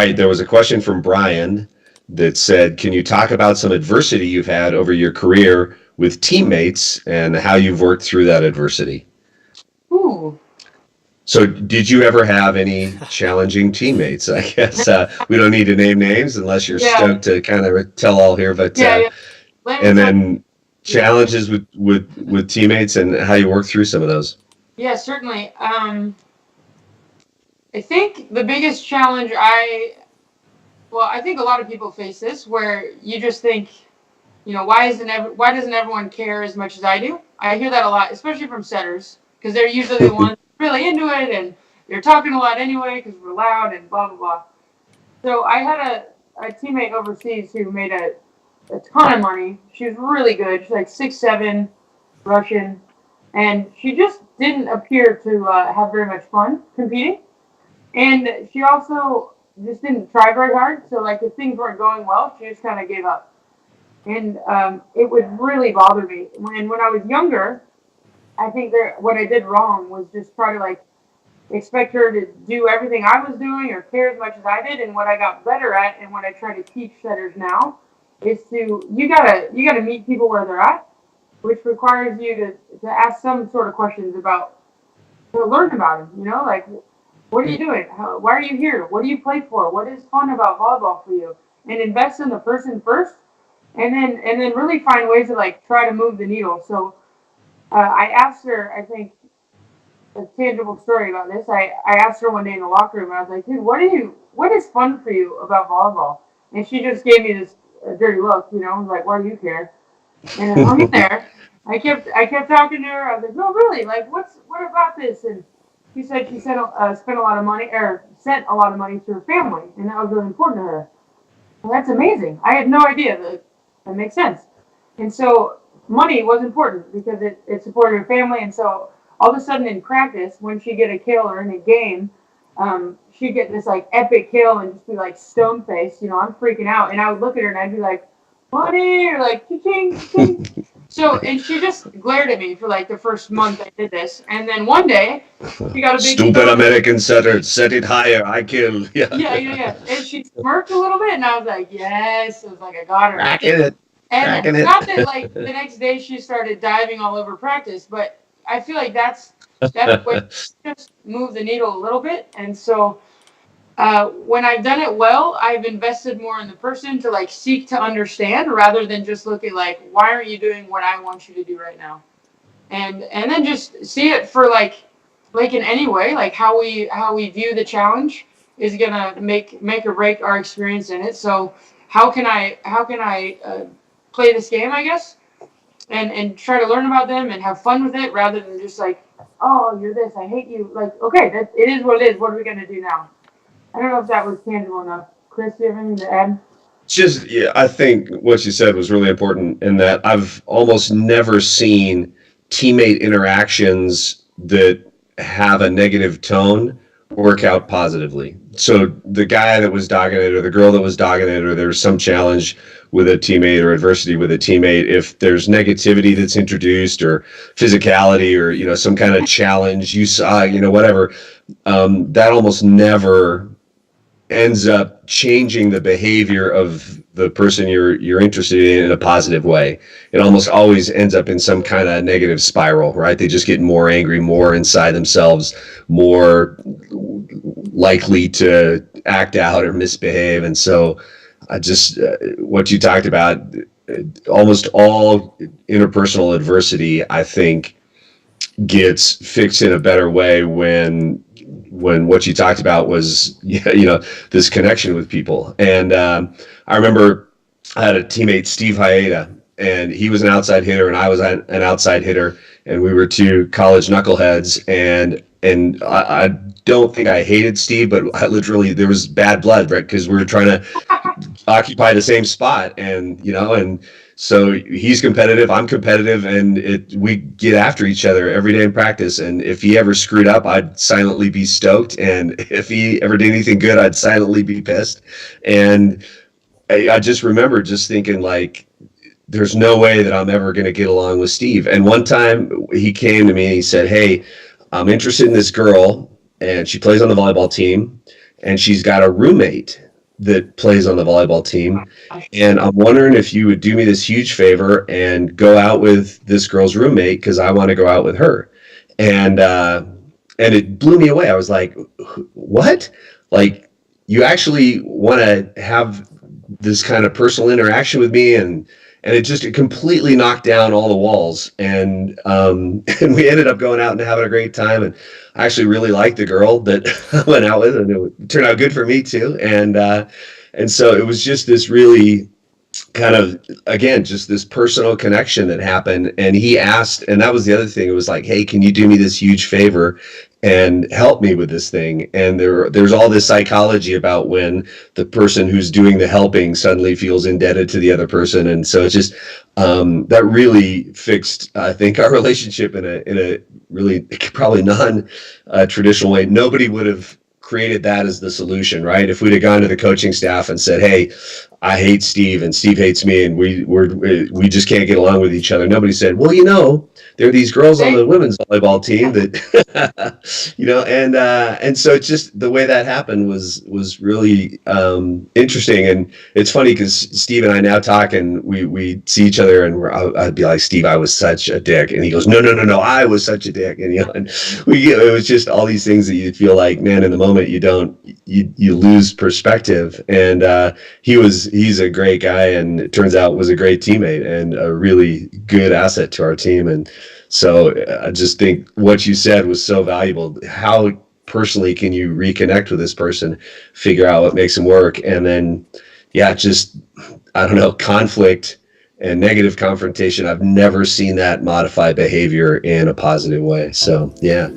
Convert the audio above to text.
right, there was a question from Brian that said, can you talk about some adversity you've had over your career with teammates and how you've worked through that adversity? Ooh. So, did you ever have any challenging teammates? I guess we don't need to name names unless you're Yeah, stoked to kind of tell all here. But yeah, yeah. Let me and tell then you. Yeah, challenges with teammates and how you work through some of those. yeah, certainly. I think the biggest challenge I think a lot of people face this where you just think, why doesn't everyone care as much as I do? I hear that a lot, especially from setters, because they're usually the ones really into it and they're talking a lot anyway because we're loud and blah blah blah. So I had a teammate overseas who made a ton of money. She was really good. She's like 6'7", Russian, and she just didn't appear to have very much fun competing. And she also just didn't try very hard. So like if things weren't going well, she just kind of gave up. And it would really bother me. When I was younger, I think what I did wrong was just try to like expect her to do everything I was doing or care as much as I did. And what I got better at, and what I try to teach setters now, is you gotta meet people where they're at, which requires you to ask some sort of questions about to learn about them. Like what are you doing? Why are you here? What do you play for? What is fun about volleyball for you? And invest in the person first, and then really find ways to like try to move the needle. So I asked her, I think, a tangible story about this. I asked her one day in the locker room. I was like, dude, what is fun for you about volleyball? And she just gave me this dirty look. I was like, why do you care? And I hung in there. I kept talking to her. I was like, no, really, like, what about this? And she said she spent a lot of money, or sent a lot of money to her family, and that was really important to her. Well, that's amazing. I had no idea that makes sense. And so money was important because it supported her family. And so all of a sudden in practice, when she'd get a kill or in a game, she'd get this like epic kill and just be like stone faced. I'm freaking out. And I would look at her and I'd be like, money, or like, ching, ching. So, and she just glared at me for like the first month I did this. And then one day, she got a big Stupid American setter, set it higher, I kill. Yeah. Yeah, yeah, yeah. And she smirked a little bit, and I was like, yes. It was like, I got her. Cracking it. And Cracking it. not that like the next day she started diving all over practice, but I feel like that's what just moved the needle a little bit. And so when I've done it well, I've invested more in the person to like seek to understand rather than just look at like, why aren't you doing what I want you to do right now? And then just see it for like in any way, like how we view the challenge is gonna make or break our experience in it. So how can I play this game, I guess, and try to learn about them and have fun with it rather than just like, oh, you're this, I hate you. Like, okay, it is what it is. What are we gonna do now? I don't know if that was tangible enough. Chris, do you have anything to add? Just, yeah, I think what you said was really important in that I've almost never seen teammate interactions that have a negative tone work out positively. So the guy that was dogging it or the girl that was dogging it or there was some challenge with a teammate or adversity with a teammate, if there's negativity that's introduced or physicality or, some kind of challenge you saw, whatever, that almost never ends up changing the behavior of the person you're interested in a positive way. It almost always ends up in some kind of negative spiral, right? They just get more angry, more inside themselves, more likely to act out or misbehave. And so I just what you talked about, almost all interpersonal adversity, I think, gets fixed in a better way when what you talked about was this connection with people. And I remember I had a teammate, Steve Hayeda, and he was an outside hitter and I was an outside hitter, and we were two college knuckleheads. And I don't think I hated Steve, but I literally, there was bad blood, right? Because we were trying to occupy the same spot, and so he's competitive, I'm competitive, and we get after each other every day in practice. And if he ever screwed up, I'd silently be stoked, and if he ever did anything good, I'd silently be pissed. And I just remember just thinking like, there's no way that I'm ever going to get along with Steve. And one time he came to me and he said, hey, I'm interested in this girl, and she plays on the volleyball team, and she's got a roommate that plays on the volleyball team. Gosh. And I'm wondering if you would do me this huge favor and go out with this girl's roommate because I want to go out with her. And it blew me away. I was like, what? Like, you actually want to have this kind of personal interaction with me? And it completely knocked down all the walls. And and we ended up going out and having a great time. And I actually really liked the girl that I went out with, and it turned out good for me too. And so it was just this really kind of, again, just this personal connection that happened. And he asked, and that was the other thing. It was like, hey, can you do me this huge favor and help me with this thing? And there's all this psychology about when the person who's doing the helping suddenly feels indebted to the other person. And so it's just that really fixed, I think, our relationship in a really probably non traditional way. Nobody would have created that as the solution, right? If we'd have gone to the coaching staff and said, hey, I hate Steve and Steve hates me and we just can't get along with each other. Nobody said, well, there are these girls on the women's volleyball team that, and so it's just the way that happened was really interesting. And it's funny because Steve and I now talk and we see each other and I'd be like, Steve, I was such a dick. And he goes, no, I was such a dick. And, and it was just all these things that you feel like, man, in the moment you lose perspective. And he's a great guy and it turns out was a great teammate and a really good asset to our team. And so I just think what you said was so valuable. How personally can you reconnect with this person, figure out what makes them work, and then, just, I don't know, conflict and negative confrontation. I've never seen that modify behavior in a positive way. So, yeah.